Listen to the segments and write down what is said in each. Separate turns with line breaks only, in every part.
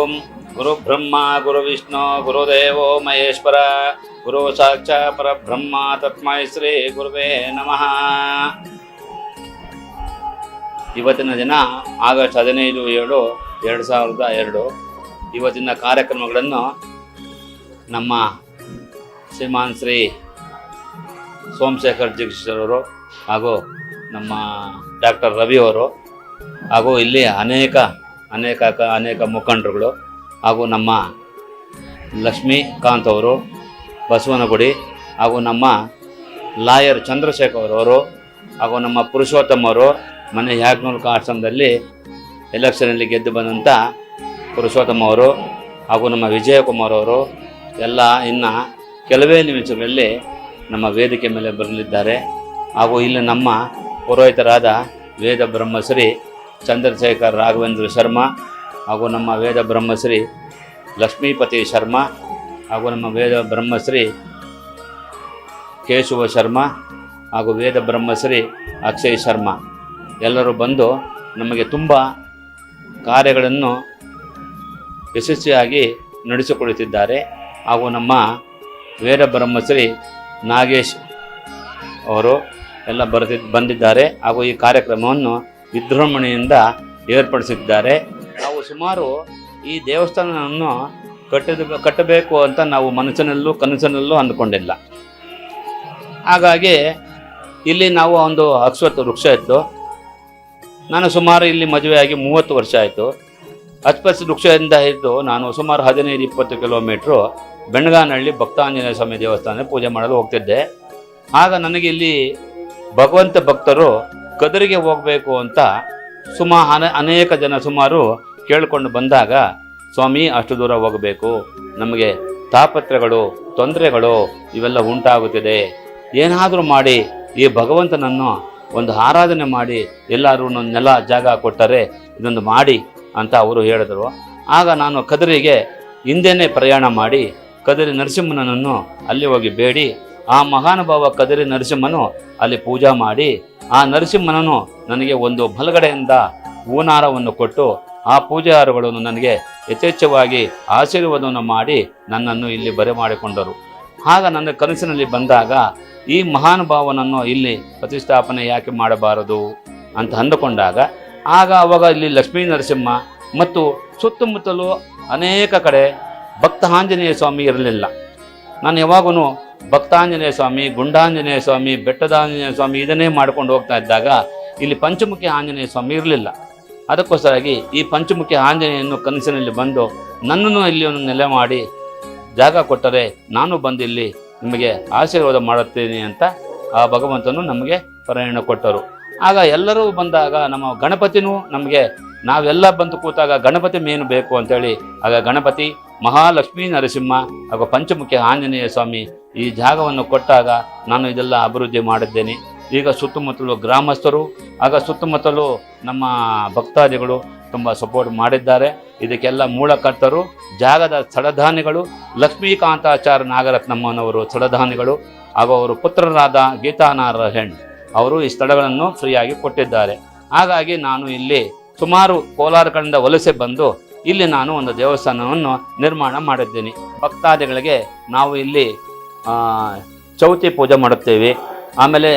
ಓಂ ಗುರು ಬ್ರಹ್ಮ ಗುರು ವಿಷ್ಣು ಗುರುದೇವೋ ಮಹೇಶ್ವರ ಗುರು ಸಾಕ್ಷಾತ್ ಪರಬ್ರಹ್ಮ ತಸ್ಮೈ ಶ್ರೀ ಗುರುವೇ ನಮಃ. ಇವತ್ತಿನ ದಿನ ಆಗಸ್ಟ್ 15/7/2002 ಇವತ್ತಿನ ಕಾರ್ಯಕ್ರಮಗಳನ್ನು ನಮ್ಮ ಶ್ರೀಮಾನ್ ಶ್ರೀ ಸೋಮಶೇಖರ್ ಜಗದೀಶ್ವರವರು ಹಾಗೂ ನಮ್ಮ ಡಾಕ್ಟರ್ ರವಿ ಅವರು ಹಾಗೂ ಇಲ್ಲಿ ಅನೇಕ ಮುಖಂಡರುಗಳು ಹಾಗೂ ನಮ್ಮ ಲಕ್ಷ್ಮೀಕಾಂತ್ ಅವರು ಬಸವನಗುಡಿ ಹಾಗೂ ನಮ್ಮ ಲಾಯರ್ ಚಂದ್ರಶೇಖರ್ ಅವರು ಹಾಗೂ ನಮ್ಮ ಪುರುಷೋತ್ತಮ್ ಅವರು ಮೊನ್ನೆ ಯಾಗ್ನೂಲ್ಕ ಆಶ್ರಮದಲ್ಲಿ ಎಲೆಕ್ಷನಲ್ಲಿ ಗೆದ್ದು ಬಂದಂಥ ಪುರುಷೋತ್ತಮ್ ಅವರು ಹಾಗೂ ನಮ್ಮ ವಿಜಯಕುಮಾರ್ ಅವರು ಎಲ್ಲ ಇನ್ನು ಕೆಲವೇ ನಿಮಿಷಗಳಲ್ಲಿ ನಮ್ಮ ವೇದಿಕೆ ಮೇಲೆ ಬರಲಿದ್ದಾರೆ. ಹಾಗೂ ಇಲ್ಲಿ ನಮ್ಮ ಪುರೋಹಿತರಾದ ವೇದ ಬ್ರಹ್ಮಶ್ರೀ ಚಂದ್ರಶೇಖರ್ ರಾಘವೇಂದ್ರ ಶರ್ಮಾ ಹಾಗೂ ನಮ್ಮ ವೇದ ಬ್ರಹ್ಮಶ್ರೀ ಲಕ್ಷ್ಮೀಪತಿ ಶರ್ಮಾ ಹಾಗೂ ನಮ್ಮ ವೇದ ಬ್ರಹ್ಮಶ್ರೀ ಕೇಶವ ಶರ್ಮಾ ಹಾಗೂ ವೇದ ಬ್ರಹ್ಮಶ್ರೀ ಅಕ್ಷಯ್ ಶರ್ಮಾ ಎಲ್ಲರೂ ಬಂದು ನಮಗೆ ತುಂಬ ಕಾರ್ಯಗಳನ್ನು ಯಶಸ್ವಿಯಾಗಿ ನಡೆಸಿಕೊಡುತ್ತಿದ್ದಾರೆ. ಹಾಗೂ ನಮ್ಮ ವೇದ ಬ್ರಹ್ಮಶ್ರೀ ನಾಗೇಶ್ ಅವರು ಎಲ್ಲ ಬಂದಿದ್ದಾರೆ ಹಾಗೂ ಈ ಕಾರ್ಯಕ್ರಮವನ್ನು ವಿಜೃಂಭಣೆಯಿಂದ ಏರ್ಪಡಿಸಿದ್ದಾರೆ. ನಾವು ಸುಮಾರು ಈ ದೇವಸ್ಥಾನವನ್ನು ಕಟ್ಟಬೇಕು ಅಂತ ನಾವು ಮನಸ್ಸಿನಲ್ಲೂ ಕನಸಿನಲ್ಲೂ ಅಂದ್ಕೊಂಡಿಲ್ಲ. ಹಾಗಾಗಿ ಇಲ್ಲಿ ನಾವು ಒಂದು ಅಶ್ವತ್ಥ ವೃಕ್ಷ ಇತ್ತು. ನಾನು ಸುಮಾರು ಇಲ್ಲಿ ಮದುವೆಯಾಗಿ 30 ವರ್ಷ ಆಯಿತು. ಅಶ್ವತ್ಥ ವೃಕ್ಷದಿಂದ ಇದ್ದು ನಾನು ಸುಮಾರು 15-20 ಕಿಲೋಮೀಟ್ರು ಬೆಣಗಾನಹಳ್ಳಿ ಭಕ್ತಾಂಜನೇಯ ಸ್ವಾಮಿ ದೇವಸ್ಥಾನ ಪೂಜೆ ಮಾಡಲು ಹೋಗ್ತಿದ್ದೆ. ಆಗ ನನಗೆ ಇಲ್ಲಿ ಭಗವಂತ ಭಕ್ತರು ಕದರಿಗೆ ಹೋಗಬೇಕು ಅಂತ ಅನೇಕ ಜನ ಸುಮಾರು ಕೇಳಿಕೊಂಡು ಬಂದಾಗ, ಸ್ವಾಮಿ ಅಷ್ಟು ದೂರ ಹೋಗಬೇಕು, ನಮಗೆ ತಾಪತ್ರಗಳು ತೊಂದರೆಗಳು ಇವೆಲ್ಲ ಉಂಟಾಗುತ್ತಿದೆ, ಏನಾದರೂ ಮಾಡಿ ಈ ಭಗವಂತನನ್ನು ಒಂದು ಆರಾಧನೆ ಮಾಡಿ ಎಲ್ಲರೂ ನೆಲ ಜಾಗ ಕೊಟ್ಟರೆ ಇದೊಂದು ಮಾಡಿ ಅಂತ ಅವರು ಹೇಳಿದರು. ಆಗ ನಾನು ಕದರಿಗೆ ಹಿಂದೆನೇ ಪ್ರಯಾಣ ಮಾಡಿ ಕದರಿ ನರಸಿಂಹನನ್ನು ಅಲ್ಲಿ ಹೋಗಿ ಬೇಡಿ ಆ ಮಹಾನುಭಾವ ಕದರಿ ನರಸಿಂಹನು ಅಲ್ಲಿ ಪೂಜಾ ಮಾಡಿ ಆ ನರಸಿಂಹನನ್ನು ನನಗೆ ಒಂದು ಬಲಗಡೆಯಿಂದ ಹೂನಾರವನ್ನು ಕೊಟ್ಟು ಆ ಪೂಜಾರುಗಳನ್ನು ನನಗೆ ಯಥೇಚ್ಛವಾಗಿ ಆಶೀರ್ವಾದವನ್ನು ಮಾಡಿ ನನ್ನನ್ನು ಇಲ್ಲಿ ಬರಮಾಡಿಕೊಂಡರು. ಆಗ ನನ್ನ ಕನಸಿನಲ್ಲಿ ಬಂದಾಗ ಈ ಮಹಾನುಭಾವನನ್ನು ಇಲ್ಲಿ ಪ್ರತಿಷ್ಠಾಪನೆ ಯಾಕೆ ಮಾಡಬಾರದು ಅಂತ ಅಂದುಕೊಂಡಾಗ ಅವಾಗ ಇಲ್ಲಿ ಲಕ್ಷ್ಮೀ ನರಸಿಂಹ ಮತ್ತು ಸುತ್ತಮುತ್ತಲೂ ಅನೇಕ ಕಡೆ ಭಕ್ತ ಆಂಜನೇಯ ಸ್ವಾಮಿ ಇರಲಿಲ್ಲ. ನಾನು ಯಾವಾಗೂ ಭಕ್ತಾಂಜನೇಯ ಸ್ವಾಮಿ, ಗುಂಡಾಂಜನೇಯ ಸ್ವಾಮಿ, ಬೆಟ್ಟದ ಆಂಜನೇಯ ಸ್ವಾಮಿ ಇದನ್ನೇ ಮಾಡ್ಕೊಂಡು ಹೋಗ್ತಾ ಇದ್ದಾಗ ಇಲ್ಲಿ ಪಂಚಮುಖಿ ಆಂಜನೇಯ ಸ್ವಾಮಿ ಇರಲಿಲ್ಲ. ಅದಕ್ಕೋಸ್ಕರಾಗಿ ಈ ಪಂಚಮುಖಿ ಆಂಜನೇಯನ್ನು ಕನಸಿನಲ್ಲಿ ಬಂದು ನನ್ನನ್ನು ಇಲ್ಲಿ ಒಂದು ನೆಲೆ ಮಾಡಿ ಜಾಗ ಕೊಟ್ಟರೆ ನಾನು ಬಂದು ಇಲ್ಲಿ ನಿಮಗೆ ಆಶೀರ್ವಾದ ಮಾಡುತ್ತೇನೆ ಅಂತ ಆ ಭಗವಂತನು ನಮಗೆ ಪ್ರೇರಣೆ ಕೊಟ್ಟರು. ಆಗ ಎಲ್ಲರೂ ಬಂದಾಗ ನಮ್ಮ ಗಣಪತಿನೂ ನಮಗೆ ನಾವೆಲ್ಲ ಬಂದು ಕೂತಾಗ ಗಣಪತಿ ಮೇನು ಬೇಕು ಅಂತೇಳಿ ಆಗ ಗಣಪತಿ, ಮಹಾಲಕ್ಷ್ಮೀ ನರಸಿಂಹ ಹಾಗೂ ಪಂಚಮುಖಿ ಆಂಜನೇಯ ಸ್ವಾಮಿ ಈ ಜಾಗವನ್ನು ಕೊಟ್ಟಾಗ ನಾನು ಇದೆಲ್ಲ ಅಭಿವೃದ್ಧಿ ಮಾಡಿದ್ದೇನೆ. ಈಗ ಸುತ್ತಮುತ್ತಲು ಗ್ರಾಮಸ್ಥರು ಆಗ ಸುತ್ತಮುತ್ತಲು ನಮ್ಮ ಭಕ್ತಾದಿಗಳು ತುಂಬ ಸಪೋರ್ಟ್ ಮಾಡಿದ್ದಾರೆ. ಇದಕ್ಕೆಲ್ಲ ಮೂಲಕರ್ತರು ಜಾಗದ ಸ್ಥಳಧಾನಿಗಳು ಲಕ್ಷ್ಮೀಕಾಂತಾಚಾರ್ಯ ನಾಗರತ್ನಮ್ಮನವರು ಸ್ಥಳಧಾನಿಗಳು ಹಾಗೂ ಅವರು ಪುತ್ರರಾದ ಗೀತಾನಾರಾಯಣ್ ಅವರು ಈ ಸ್ಥಳಗಳನ್ನು ಫ್ರೀಯಾಗಿ ಕೊಟ್ಟಿದ್ದಾರೆ. ಹಾಗಾಗಿ ನಾನು ಇಲ್ಲಿ ಸುಮಾರು ಕೋಲಾರ ಕಡೆಯಿಂದ ವಲಸೆ ಬಂದು ಇಲ್ಲಿ ನಾನು ಒಂದು ದೇವಸ್ಥಾನವನ್ನು ನಿರ್ಮಾಣ ಮಾಡಿದ್ದೇನೆ. ಭಕ್ತಾದಿಗಳಿಗೆ ನಾವು ಇಲ್ಲಿ ಚೌತಿ ಪೂಜೆ ಮಾಡುತ್ತೇವೆ, ಆಮೇಲೆ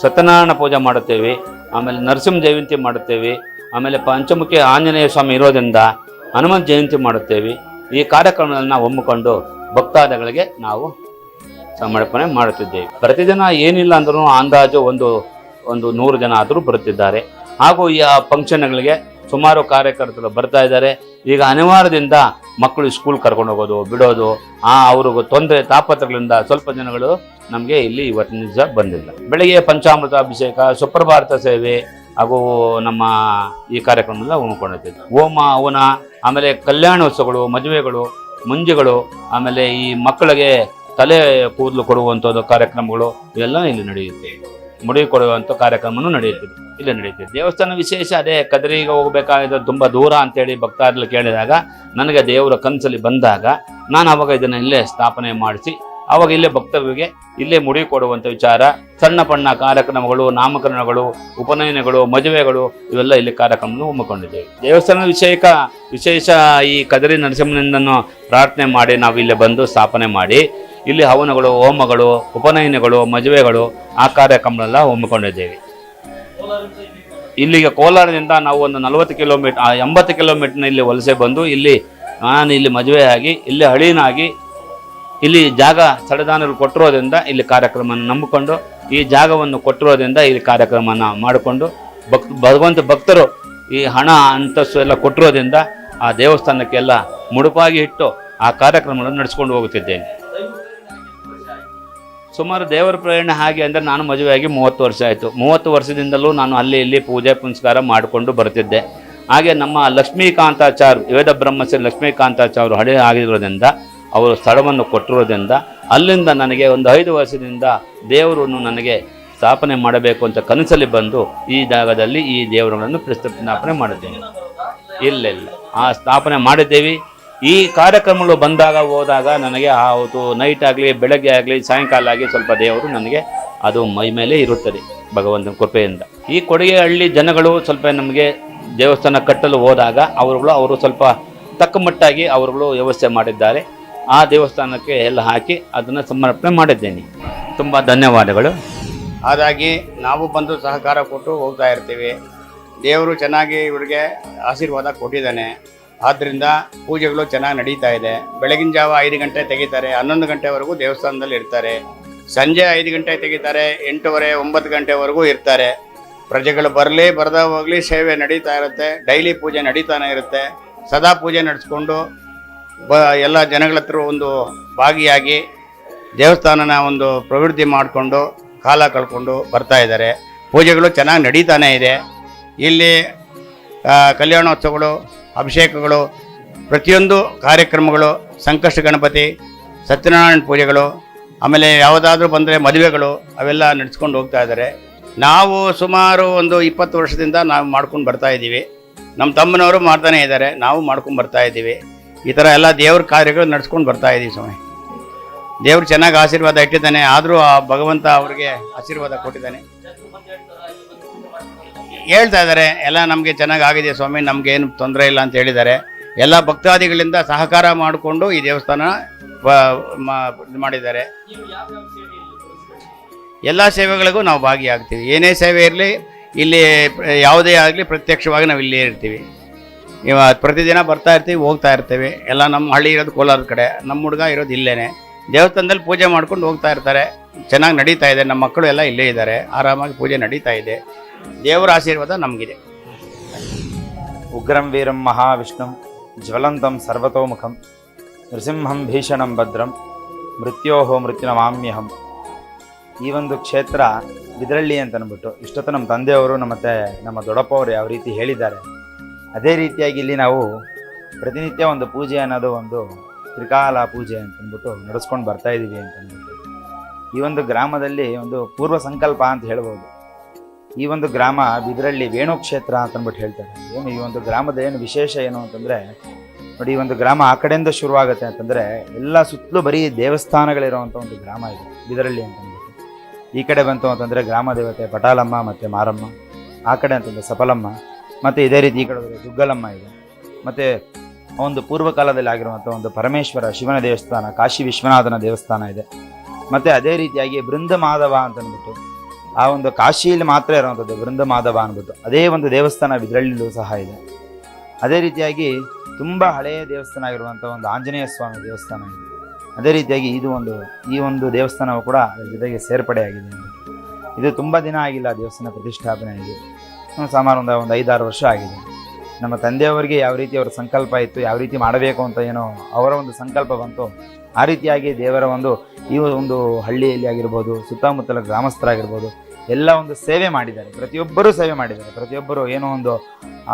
ಸತ್ಯನಾರಾಯಣ ಪೂಜೆ ಮಾಡುತ್ತೇವೆ, ಆಮೇಲೆ ನರಸಿಂಹ ಜಯಂತಿ ಮಾಡುತ್ತೇವೆ, ಆಮೇಲೆ ಪಂಚಮುಖಿ ಆಂಜನೇಯ ಸ್ವಾಮಿ ಇರೋದ್ರಿಂದ ಹನುಮಂತ ಜಯಂತಿ ಮಾಡುತ್ತೇವೆ. ಈ ಕಾರ್ಯಕ್ರಮದಲ್ಲಿ ನಾವು ಒಮ್ಮಿಕೊಂಡು ಭಕ್ತಾದಿಗಳಿಗೆ ನಾವು ಸಮರ್ಪಣೆ ಮಾಡುತ್ತಿದ್ದೇವೆ. ಪ್ರತಿದಿನ ಏನಿಲ್ಲ ಅಂದ್ರೂ ಅಂದಾಜು ಒಂದು 100 ಜನ ಆದರೂ ಬರುತ್ತಿದ್ದಾರೆ. ಹಾಗೂ ಈ ಫಂಕ್ಷನ್ಗಳಿಗೆ ಸುಮಾರು ಕಾರ್ಯಕರ್ತರು ಬರ್ತಾ ಇದ್ದಾರೆ. ಈಗ ಅನಿವಾರ್ಯದಿಂದ ಮಕ್ಕಳು ಸ್ಕೂಲ್ ಕರ್ಕೊಂಡು ಹೋಗೋದು ಬಿಡೋದು ಅವ್ರಿಗೂ ತೊಂದರೆ ತಾಪತ್ರಗಳಿಂದ ಸ್ವಲ್ಪ ಜನಗಳು ನಮಗೆ ಇಲ್ಲಿ ಇವತ್ತಿನ ದಿವಸ ಬಂದಿಲ್ಲ. ಬೆಳಗ್ಗೆ ಪಂಚಾಮೃತ ಅಭಿಷೇಕ, ಸುಪ್ರಭಾರತ ಸೇವೆ ಹಾಗೂ ನಮ್ಮ ಈ ಕಾರ್ಯಕ್ರಮದಲ್ಲಿ ಹಮ್ಮಿಕೊಂಡಿದ್ದೇವೆ. ಹೋಮ ಹವನ, ಆಮೇಲೆ ಕಲ್ಯಾಣೋತ್ಸವಗಳು, ಮದುವೆಗಳು, ಮುಂಜಿಗಳು, ಆಮೇಲೆ ಈ ಮಕ್ಕಳಿಗೆ ತಲೆ ಕೂದಲು ಕೊಡುವಂಥದ್ದು ಕಾರ್ಯಕ್ರಮಗಳು ಇವೆಲ್ಲ ಇಲ್ಲಿ ನಡೆಯುತ್ತೆ. ಮುಡಿ ಕೊಡುವಂಥ ಕಾರ್ಯಕ್ರಮನೂ ಇಲ್ಲಿ ನಡೆಯುತ್ತೆ. ದೇವಸ್ಥಾನ ವಿಶೇಷ ಅದೇ, ಕದರಿಗೆ ಹೋಗಬೇಕಾದ್ರೆ ತುಂಬ ದೂರ ಅಂತೇಳಿ ಭಕ್ತಾದಿಗಳು ಕೇಳಿದಾಗ ನನಗೆ ದೇವರ ಕನಸಲ್ಲಿ ಬಂದಾಗ ನಾನು ಅವಾಗ ಇದನ್ನು ಇಲ್ಲೇ ಸ್ಥಾಪನೆ ಮಾಡಿಸಿ ಆವಾಗ ಇಲ್ಲೇ ಭಕ್ತರಿಗೆ ಇಲ್ಲೇ ಮುಡಿ ಕೊಡುವಂಥ ವಿಚಾರ, ಸಣ್ಣ ಪಣ್ಣ ಕಾರ್ಯಕ್ರಮಗಳು, ನಾಮಕರಣಗಳು, ಉಪನಯನಗಳು, ಮದುವೆಗಳು ಇವೆಲ್ಲ ಇಲ್ಲಿ ಕಾರ್ಯಕ್ರಮವನ್ನು ಹಮ್ಮಿಕೊಂಡಿದ್ದೇವೆ. ದೇವಸ್ಥಾನದ ವಿಶೇಷ ಈ ಕದರಿ ನರಸಿಂಹನಿಂದನ್ನು ಪ್ರಾರ್ಥನೆ ಮಾಡಿ ನಾವು ಇಲ್ಲಿ ಬಂದು ಸ್ಥಾಪನೆ ಮಾಡಿ ಇಲ್ಲಿ ಹವನಗಳು, ಹೋಮಗಳು, ಉಪನಯನಗಳು, ಮದುವೆಗಳು ಆ ಕಾರ್ಯಕ್ರಮಗಳೆಲ್ಲ ಹಮ್ಮಿಕೊಂಡಿದ್ದೇವೆ. ಇಲ್ಲಿಗೆ ಕೋಲಾರದಿಂದ ನಾವು ಒಂದು 80 ಕಿಲೋಮೀಟರ್ನ ಇಲ್ಲಿ ವಲಸೆ ಬಂದು ಇಲ್ಲಿ ನಾನು ಇಲ್ಲಿ ಮದುವೆ ಆಗಿ ಇಲ್ಲಿ ಹಳೀನಾಗಿ ಇಲ್ಲಿ ಜಾಗ ಸಡದಾನರು ಕೊಟ್ಟಿರೋದ್ರಿಂದ ಇಲ್ಲಿ ಕಾರ್ಯಕ್ರಮವನ್ನು ನಂಬಿಕೊಂಡು ಈ ಜಾಗವನ್ನು ಕೊಟ್ಟಿರೋದ್ರಿಂದ ಇಲ್ಲಿ ಕಾರ್ಯಕ್ರಮನ ಮಾಡಿಕೊಂಡು ಭಕ್ತರು ಈ ಹಣ ಅಂತಸ್ತು ಎಲ್ಲ ಕೊಟ್ಟಿರೋದ್ರಿಂದ ಆ ದೇವಸ್ಥಾನಕ್ಕೆಲ್ಲ ಮುಡುಪಾಗಿ ಇಟ್ಟು ಆ ಕಾರ್ಯಕ್ರಮಗಳನ್ನು ನಡೆಸ್ಕೊಂಡು ಹೋಗುತ್ತಿದ್ದೇನೆ. ಸುಮಾರು ದೇವರ ಪ್ರೇರಣೆ ಹಾಗೆ ಅಂದರೆ ನಾನು ಮದುವೆಯಾಗಿ 30 ವರ್ಷ ಆಯಿತು. 30 ವರ್ಷದಿಂದಲೂ ನಾನು ಅಲ್ಲಿ ಇಲ್ಲಿ ಪೂಜೆ ಪುನಸ್ಕಾರ ಮಾಡಿಕೊಂಡು ಬರ್ತಿದ್ದೆ. ಹಾಗೆ ನಮ್ಮ ಲಕ್ಷ್ಮೀಕಾಂತಾಚಾರ್ಯ ವೇದ ಬ್ರಹ್ಮಶ್ರೀ ಲಕ್ಷ್ಮೀಕಾಂತಾಚಾರ್ಯರು ಹಳೆ ಆಗಿರೋದ್ರಿಂದ ಅವರು ಸ್ಥಳವನ್ನು ಕೊಟ್ಟಿರೋದ್ರಿಂದ ಅಲ್ಲಿಂದ ನನಗೆ ಒಂದು 5 ವರ್ಷದಿಂದ ದೇವರನ್ನು ನನಗೆ ಸ್ಥಾಪನೆ ಮಾಡಬೇಕು ಅಂತ ಕನಸಲ್ಲಿ ಬಂದು ಈ ಜಾಗದಲ್ಲಿ ಈ ದೇವರುಗಳನ್ನು ಪ್ರತಿಷ್ಠಾಪನೆ ಮಾಡಿದ್ದೇನೆ. ಇಲ್ಲ ಆ ಸ್ಥಾಪನೆ ಮಾಡಿದ್ದೇವೆ. ಈ ಕಾರ್ಯಕ್ರಮಗಳು ಬಂದಾಗ ಹೋದಾಗ ನನಗೆ ಆವತ್ತು ನೈಟ್ ಆಗಲಿ ಬೆಳಗ್ಗೆ ಆಗಲಿ ಸಾಯಂಕಾಲ ಆಗಿ ಸ್ವಲ್ಪ ದೇವರು ನನಗೆ ಅದು ಮೈ ಮೇಲೆ ಇರುತ್ತದೆ ಭಗವಂತನ ಕೃಪೆಯಿಂದ. ಈ ಕೊಡಿಗೆಹಳ್ಳಿ ಜನಗಳು ಸ್ವಲ್ಪ ನಮಗೆ ದೇವಸ್ಥಾನ ಕಟ್ಟಲು ಹೋದಾಗ ಅವರು ಸ್ವಲ್ಪ ತಕ್ಕಮಟ್ಟಾಗಿ ಅವರುಗಳು ವ್ಯವಸ್ಥೆ ಮಾಡಿದ್ದಾರೆ. ಆ ದೇವಸ್ಥಾನಕ್ಕೆ ಎಲ್ಲ ಹಾಕಿ ಅದನ್ನು ಸಮರ್ಪಣೆ ಮಾಡಿದ್ದೇನೆ. ತುಂಬ ಧನ್ಯವಾದಗಳು.
ಹಾಗಾಗಿ ನಾವು ಬಂದು ಸಹಕಾರ ಕೊಟ್ಟು ಹೋಗ್ತಾ ಇರ್ತೀವಿ. ದೇವರು ಚೆನ್ನಾಗಿ ಇವರಿಗೆ ಆಶೀರ್ವಾದ ಕೊಟ್ಟಿದ್ದಾನೆ. ಆದ್ದರಿಂದ ಪೂಜೆಗಳು ಚೆನ್ನಾಗಿ ನಡೀತಾ ಇದೆ. ಬೆಳಗಿನ ಜಾವ 5 ಗಂಟೆ ತೆಗಿತಾರೆ, 11 ಗಂಟೆವರೆಗೂ ದೇವಸ್ಥಾನದಲ್ಲಿ ಇರ್ತಾರೆ. ಸಂಜೆ 5 ಗಂಟೆ ತೆಗಿತಾರೆ, 8:30 9 ಗಂಟೆವರೆಗೂ ಇರ್ತಾರೆ. ಪ್ರಜೆಗಳು ಬರಲಿ ಬರದೇ ಹೋಗಲಿ ಸೇವೆ ನಡೀತಾ ಇರುತ್ತೆ. ಡೈಲಿ ಪೂಜೆ ನಡೀತಾನೆ ಇರುತ್ತೆ. ಸದಾ ಪೂಜೆ ನಡೆಸ್ಕೊಂಡು ಎಲ್ಲ ಜನಗಳ ಹತ್ರ ಒಂದು ಭಾಗಿಯಾಗಿ ದೇವಸ್ಥಾನನ ಒಂದು ಪ್ರವೃತ್ತಿ ಮಾಡಿಕೊಂಡು ಕಾಲ ಕಳ್ಕೊಂಡು ಬರ್ತಾ ಇದ್ದಾರೆ. ಪೂಜೆಗಳು ಚೆನ್ನಾಗಿ ನಡೀತಾನೆ ಇದೆ. ಇಲ್ಲಿ ಕಲ್ಯಾಣೋತ್ಸವಗಳು, ಅಭಿಷೇಕಗಳು, ಪ್ರತಿಯೊಂದು ಕಾರ್ಯಕ್ರಮಗಳು, ಸಂಕಷ್ಟ ಗಣಪತಿ, ಸತ್ಯನಾರಾಯಣ ಪೂಜೆಗಳು, ಆಮೇಲೆ ಯಾವುದಾದ್ರೂ ಬಂದರೆ ಮದುವೆಗಳು ಅವೆಲ್ಲ ನಡೆಸ್ಕೊಂಡು ಹೋಗ್ತಾ ಇದ್ದಾರೆ. ನಾವು ಸುಮಾರು ಒಂದು 20 ವರ್ಷದಿಂದ ನಾವು ಮಾಡ್ಕೊಂಡು ಬರ್ತಾ ಇದ್ದೀವಿ. ನಮ್ಮ ತಮ್ಮನವರು ಮಾಡ್ತಾನೆ ಇದ್ದಾರೆ, ನಾವು ಮಾಡ್ಕೊಂಡು ಬರ್ತಾ ಇದ್ದೀವಿ. ಈ ಥರ ಎಲ್ಲ ದೇವ್ರ ಕಾರ್ಯಗಳು ನಡೆಸ್ಕೊಂಡು ಬರ್ತಾ ಇದ್ದೀವಿ. ಸ್ವಾಮಿ ದೇವ್ರು ಚೆನ್ನಾಗಿ ಆಶೀರ್ವಾದ ಇಟ್ಟಿದ್ದಾನೆ. ಆದರೂ ಆ ಭಗವಂತ ಅವ್ರಿಗೆ ಆಶೀರ್ವಾದ ಕೊಟ್ಟಿದ್ದಾನೆ. ಹೇಳ್ತಾ ಇದ್ದಾರೆ ಎಲ್ಲ ನಮಗೆ ಚೆನ್ನಾಗಿ ಆಗಿದೆ ಸ್ವಾಮಿ, ನಮಗೇನು ತೊಂದರೆ ಇಲ್ಲ ಅಂತ ಹೇಳಿದ್ದಾರೆ. ಎಲ್ಲ ಭಕ್ತಾದಿಗಳಿಂದ ಸಹಕಾರ ಮಾಡಿಕೊಂಡು ಈ ದೇವಸ್ಥಾನ ಮಾಡಿದ್ದಾರೆ. ಎಲ್ಲ ಸೇವೆಗಳಿಗೂ ನಾವು ಭಾಗಿಯಾಗ್ತೀವಿ. ಏನೇ ಸೇವೆ ಇರಲಿ, ಇಲ್ಲಿ ಯಾವುದೇ ಆಗಲಿ ಪ್ರತ್ಯಕ್ಷವಾಗಿ ನಾವು ಇಲ್ಲೇ ಇರ್ತೀವಿ. ಪ್ರತಿದಿನ ಬರ್ತಾ ಇರ್ತೀವಿ, ಹೋಗ್ತಾ ಇರ್ತೇವೆ. ಎಲ್ಲ ನಮ್ಮ ಹಳ್ಳಿ ಇರೋದು ಕೋಲಾರದ ಕಡೆ, ನಮ್ಮ ಹುಡುಗ ಇರೋದು ಇಲ್ಲೇ. ದೇವಸ್ಥಾನದಲ್ಲಿ ಪೂಜೆ ಮಾಡ್ಕೊಂಡು ಹೋಗ್ತಾ ಇರ್ತಾರೆ. ಚೆನ್ನಾಗಿ ನಡೀತಾ ಇದೆ. ನಮ್ಮ ಮಕ್ಕಳು ಎಲ್ಲ ಇಲ್ಲೇ ಇದ್ದಾರೆ, ಆರಾಮಾಗಿ ಪೂಜೆ ನಡೀತಾ ಇದೆ. ದೇವರ ಆಶೀರ್ವಾದ ನಮಗಿದೆ.
ಉಗ್ರಂ ವೀರಂ ಮಹಾವಿಷ್ಣುಂ ಜ್ವಲಂತಂ ಸರ್ವತೋಮುಖಂ ನೃಸಿಂಹಂ ಭೀಷಣಂ ಭದ್ರಂ ಮೃತ್ಯೋಹೋ ಮೃತ್ಯುನಮಾಮ್ಯಹಂ. ಈ ಒಂದು ಕ್ಷೇತ್ರ ಬಿದರಳ್ಳಿ ಅಂತ ಅಂದ್ಬಿಟ್ಟು ಇಷ್ಟೊತ್ತು ನಮ್ಮ ತಂದೆಯವರು ಮತ್ತು ನಮ್ಮ ದೊಡ್ಡಪ್ಪ ಅವರು ಯಾವ ರೀತಿ ಹೇಳಿದ್ದಾರೆ ಅದೇ ರೀತಿಯಾಗಿ ಇಲ್ಲಿ ನಾವು ಪ್ರತಿನಿತ್ಯ ಒಂದು ಪೂಜೆ ಅನ್ನೋದು ಒಂದು ತ್ರಿಕಾಲ ಪೂಜೆ ಅಂತಂದ್ಬಿಟ್ಟು ನಡೆಸ್ಕೊಂಡು ಬರ್ತಾ ಇದ್ದೀವಿ ಅಂತಂದ್ಬಿಟ್ಟು ಈ ಒಂದು ಗ್ರಾಮದಲ್ಲಿ ಒಂದು ಪೂರ್ವ ಸಂಕಲ್ಪ ಅಂತ ಹೇಳ್ಬೋದು. ಈ ಒಂದು ಗ್ರಾಮ ಬಿದರಳ್ಳಿ ವೇಣು ಕ್ಷೇತ್ರ ಅಂತಂದ್ಬಿಟ್ಟು ಹೇಳ್ತಾರೆ. ಏನು ಈ ಒಂದು ಗ್ರಾಮದ ಏನು ವಿಶೇಷ ಏನು ಅಂತಂದರೆ ನೋಡಿ, ಈ ಒಂದು ಗ್ರಾಮ ಆ ಕಡೆಯಿಂದ ಶುರುವಾಗುತ್ತೆ ಅಂತಂದರೆ ಎಲ್ಲ ಸುತ್ತಲೂ ಬರೀ ದೇವಸ್ಥಾನಗಳಿರುವಂಥ ಒಂದು ಗ್ರಾಮ ಇದೆ ಬಿದರಳ್ಳಿ ಅಂತಂದ್ಬಿಟ್ಟು. ಈ ಕಡೆ ಬಂತು ಅಂತಂದರೆ ಗ್ರಾಮ ದೇವತೆ ಪಟಾಲಮ್ಮ ಮತ್ತು ಮಾರಮ್ಮ, ಆ ಕಡೆ ಅಂತಂದರೆ ಸಫಲಮ್ಮ, ಮತ್ತು ಇದೇ ರೀತಿ ಈ ಕಡೆ ದುಗ್ಗಲಮ್ಮ ಇದೆ. ಮತ್ತು ಒಂದು ಪೂರ್ವಕಾಲದಲ್ಲಿ ಆಗಿರುವಂಥ ಒಂದು ಪರಮೇಶ್ವರ ಶಿವನ ದೇವಸ್ಥಾನ, ಕಾಶಿ ವಿಶ್ವನಾಥನ ದೇವಸ್ಥಾನ ಇದೆ. ಮತ್ತು ಅದೇ ರೀತಿಯಾಗಿ ಬೃಂದ ಮಾಧವ ಅಂತಂದ್ಬಿಟ್ಟು ಆ ಒಂದು ಕಾಶಿಯಲ್ಲಿ ಮಾತ್ರ ಇರುವಂಥದ್ದು ಬೃಂದ ಮಾಧವ ಅಂದ್ಬಿಟ್ಟು ಅದೇ ಒಂದು ದೇವಸ್ಥಾನ ಬಿದರಳ್ಳಿಲೂ ಸಹ ಇದೆ. ಅದೇ ರೀತಿಯಾಗಿ ತುಂಬ ಹಳೆಯ ದೇವಸ್ಥಾನ ಆಗಿರುವಂಥ ಒಂದು ಆಂಜನೇಯ ಸ್ವಾಮಿ ದೇವಸ್ಥಾನ ಇದೆ. ಅದೇ ರೀತಿಯಾಗಿ ಈ ಒಂದು ದೇವಸ್ಥಾನವು ಕೂಡ ಅದರ ಜೊತೆಗೆ ಸೇರ್ಪಡೆಯಾಗಿದೆ. ಇದು ತುಂಬ ದಿನ ಆಗಿಲ್ಲ ದೇವಸ್ಥಾನ ಪ್ರತಿಷ್ಠಾಪನೆ ಆಗಿ, ಸುಮಾರು ಒಂದು 5-6 ವರ್ಷ ಆಗಿದೆ. ನಮ್ಮ ತಂದೆಯವರಿಗೆ ಯಾವ ರೀತಿ ಅವರ ಸಂಕಲ್ಪ ಇತ್ತು, ಯಾವ ರೀತಿ ಮಾಡಬೇಕು ಅಂತ ಏನೋ ಅವರ ಒಂದು ಸಂಕಲ್ಪ ಬಂತು, ಆ ರೀತಿಯಾಗಿ ದೇವರ ಈ ಒಂದು ಹಳ್ಳಿಯಲ್ಲಿ ಆಗಿರ್ಬೋದು, ಸುತ್ತಮುತ್ತಲ ಗ್ರಾಮಸ್ಥರಾಗಿರ್ಬೋದು ಎಲ್ಲ ಒಂದು ಸೇವೆ ಮಾಡಿದ್ದಾರೆ. ಪ್ರತಿಯೊಬ್ಬರೂ ಸೇವೆ ಮಾಡಿದ್ದಾರೆ. ಪ್ರತಿಯೊಬ್ಬರು ಏನೋ ಒಂದು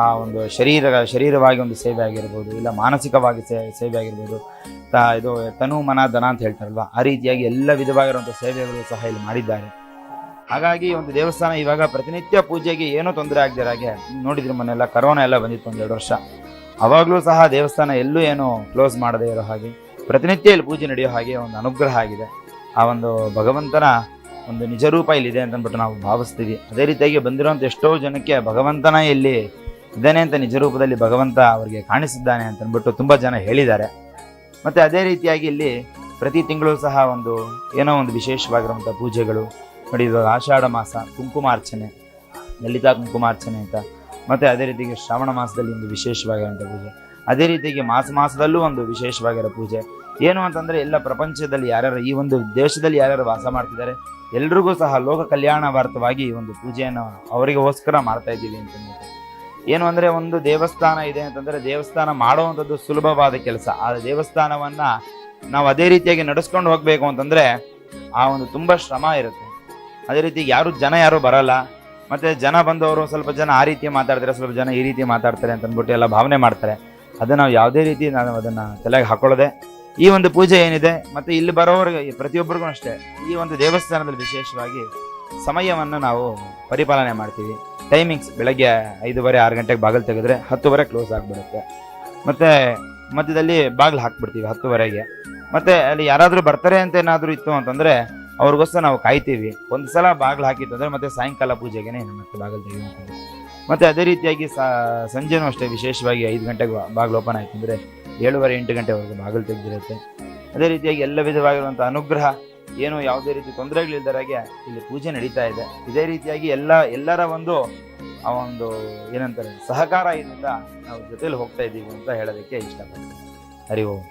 ಆ ಒಂದು ಶರೀರವಾಗಿ ಒಂದು ಸೇವೆ ಆಗಿರ್ಬೋದು, ಇಲ್ಲ ಮಾನಸಿಕವಾಗಿ ಸೇವೆ ಆಗಿರ್ಬೋದು, ಇದು ತನು ಮನ ಧನ ಅಂತ ಹೇಳ್ತಾರಲ್ವ, ಆ ರೀತಿಯಾಗಿ ಎಲ್ಲ ವಿಧವಾಗಿರುವಂಥ ಸೇವೆಗಳು ಸಹ ಇಲ್ಲಿ ಮಾಡಿದ್ದಾರೆ. ಹಾಗಾಗಿ ಒಂದು ದೇವಸ್ಥಾನ ಇವಾಗ ಪ್ರತಿನಿತ್ಯ ಪೂಜೆಗೆ ಏನೂ ತೊಂದರೆ ಆಗದಿರೋ ಹಾಗೆ ನೋಡಿದ್ರೆ ಮೊನ್ನೆಲ್ಲ ಕರೋನಾ ಎಲ್ಲ ಬಂದಿತ್ತು 1-2 ವರ್ಷ, ಅವಾಗಲೂ ಸಹ ದೇವಸ್ಥಾನ ಎಲ್ಲೂ ಏನೂ ಕ್ಲೋಸ್ ಮಾಡದೇ ಇರೋ ಹಾಗೆ ಪ್ರತಿನಿತ್ಯ ಇಲ್ಲಿ ಪೂಜೆ ನಡೆಯೋ ಹಾಗೆ ಒಂದು ಅನುಗ್ರಹ ಆಗಿದೆ. ಆ ಒಂದು ಭಗವಂತನ ಒಂದು ನಿಜ ರೂಪ ಇಲ್ಲಿದೆ ಅಂತ ಅಂದ್ಬಿಟ್ಟು ನಾವು ಭಾವಿಸ್ತೀವಿ. ಅದೇ ರೀತಿಯಾಗಿ ಬಂದಿರುವಂಥ ಎಷ್ಟೋ ಜನಕ್ಕೆ ಭಗವಂತನ ಇಲ್ಲಿ ಇದ್ದಾನೆ ಅಂತ ನಿಜ ರೂಪದಲ್ಲಿ ಭಗವಂತ ಅವರಿಗೆ ಕಾಣಿಸಿದ್ದಾನೆ ಅಂತ ಅಂದ್ಬಿಟ್ಟು ತುಂಬ ಜನ ಹೇಳಿದ್ದಾರೆ. ಮತ್ತು ಅದೇ ರೀತಿಯಾಗಿ ಇಲ್ಲಿ ಪ್ರತಿ ತಿಂಗಳು ಸಹ ಏನೋ ಒಂದು ವಿಶೇಷವಾಗಿರುವಂಥ ಪೂಜೆಗಳು ನೋಡಿ. ಇವಾಗ ಆಷಾಢ ಮಾಸ ಕುಂಕುಮಾರ್ಚನೆ, ಲಲಿತಾ ಕುಂಕುಮಾರ್ಚನೆ ಅಂತ, ಮತ್ತು ಅದೇ ರೀತಿಯಾಗಿ ಶ್ರಾವಣ ಮಾಸದಲ್ಲಿ ಒಂದು ವಿಶೇಷವಾಗಿರುವಂಥ ಪೂಜೆ, ಅದೇ ರೀತಿಯಾಗಿ ಮಾಸದಲ್ಲೂ ಒಂದು ವಿಶೇಷವಾಗಿರೋ ಪೂಜೆ. ಏನು ಅಂತಂದರೆ ಎಲ್ಲ ಪ್ರಪಂಚದಲ್ಲಿ ಯಾರ್ಯಾರು ಈ ಒಂದು ದೇಶದಲ್ಲಿ ಯಾರ್ಯಾರು ವಾಸ ಮಾಡ್ತಿದ್ದಾರೆ ಎಲ್ರಿಗೂ ಸಹ ಲೋಕ ಕಲ್ಯಾಣಾರ್ಥವಾಗಿ ಈ ಒಂದು ಪೂಜೆಯನ್ನು ಅವರಿಗೋಸ್ಕರ ಮಾಡ್ತಾ ಇದ್ದೀವಿ ಅಂತಂದ್ಬಿಟ್ಟು. ಏನು ಅಂದರೆ ಒಂದು ದೇವಸ್ಥಾನ ಇದೆ ಅಂತಂದರೆ ದೇವಸ್ಥಾನ ಮಾಡುವಂಥದ್ದು ಸುಲಭವಾದ ಕೆಲಸ. ಆ ದೇವಸ್ಥಾನವನ್ನು ನಾವು ಅದೇ ರೀತಿಯಾಗಿ ನಡೆಸ್ಕೊಂಡು ಹೋಗಬೇಕು ಅಂತಂದರೆ ಆ ಒಂದು ತುಂಬ ಶ್ರಮ ಇರುತ್ತೆ. ಅದೇ ರೀತಿ ಜನ ಯಾರು ಬರಲ್ಲ, ಮತ್ತು ಜನ ಬಂದವರು ಸ್ವಲ್ಪ ಜನ ಆ ರೀತಿ ಮಾತಾಡ್ತಾರೆ, ಸ್ವಲ್ಪ ಜನ ಈ ರೀತಿ ಮಾತಾಡ್ತಾರೆ ಅಂತ ಅಂದ್ಬಿಟ್ಟು ಎಲ್ಲ ಭಾವನೆ ಮಾಡ್ತಾರೆ. ಅದನ್ನು ನಾವು ಯಾವುದೇ ರೀತಿ ನಾವು ಅದನ್ನು ತಲೆಗೆ ಹಾಕೊಳ್ಳದೆ ಈ ಒಂದು ಪೂಜೆ ಏನಿದೆ, ಮತ್ತು ಇಲ್ಲಿ ಬರೋರಿಗೆ ಪ್ರತಿಯೊಬ್ಬರಿಗೂ ಅಷ್ಟೇ ಈ ಒಂದು ದೇವಸ್ಥಾನದಲ್ಲಿ ವಿಶೇಷವಾಗಿ ಸಮಯವನ್ನು ನಾವು ಪರಿಪಾಲನೆ ಮಾಡ್ತೀವಿ. ಟೈಮಿಂಗ್ಸ್ ಬೆಳಗ್ಗೆ 5:30 6 ಗಂಟೆಗೆ ಬಾಗಿಲು ತೆಗೆದ್ರೆ 10:00 ಕ್ಲೋಸ್ ಆಗಿಬಿಡುತ್ತೆ. ಮತ್ತು ಮಧ್ಯದಲ್ಲಿ ಬಾಗಿಲು ಹಾಕ್ಬಿಡ್ತೀವಿ 10:00ಗೆ. ಮತ್ತು ಅಲ್ಲಿ ಯಾರಾದರೂ ಬರ್ತಾರೆ ಅಂತ ಏನಾದರೂ ಇತ್ತು ಅಂತಂದರೆ ಅವ್ರಿಗೋಸ್ಕರ ನಾವು ಕಾಯ್ತೀವಿ. ಒಂದು ಸಲ ಬಾಗಿಲು ಹಾಕಿತ್ತು ಅಂದರೆ ಮತ್ತೆ ಸಾಯಂಕಾಲ ಪೂಜೆಗೆ ಮತ್ತೆ ಬಾಗಿಲು ತೆಗೆಯುವಂಥದ್ದು. ಮತ್ತು ಅದೇ ರೀತಿಯಾಗಿ ಸಂಜೆನೂ ಅಷ್ಟೇ ವಿಶೇಷವಾಗಿ 5 ಗಂಟೆಗೆ ಬಾಗಿಲು ಓಪನ್ ಆಯಿತು ಅಂದರೆ 7:30 8 ಗಂಟೆವರೆಗೂ ಬಾಗಿಲು ತೆಗೆದಿರುತ್ತೆ. ಅದೇ ರೀತಿಯಾಗಿ ಎಲ್ಲ ವಿಧವಾಗಿರುವಂಥ ಅನುಗ್ರಹ ಏನು ಯಾವುದೇ ರೀತಿ ತೊಂದರೆಗಳಿಲ್ಲದಾಗೆ ಇಲ್ಲಿ ಪೂಜೆ ನಡೀತಾ ಇದೆ. ಇದೇ ರೀತಿಯಾಗಿ ಎಲ್ಲರ ಆ ಒಂದು ಏನಂತಾರೆ ಸಹಕಾರ ಇದರಿಂದ ನಾವು ಜೊತೆಲಿ ಹೋಗ್ತಾ ಇದ್ದೀವಿ ಅಂತ ಹೇಳೋದಕ್ಕೆ ಇಷ್ಟಪಡ್ತೀನಿ. ಹರಿ ಓಂ.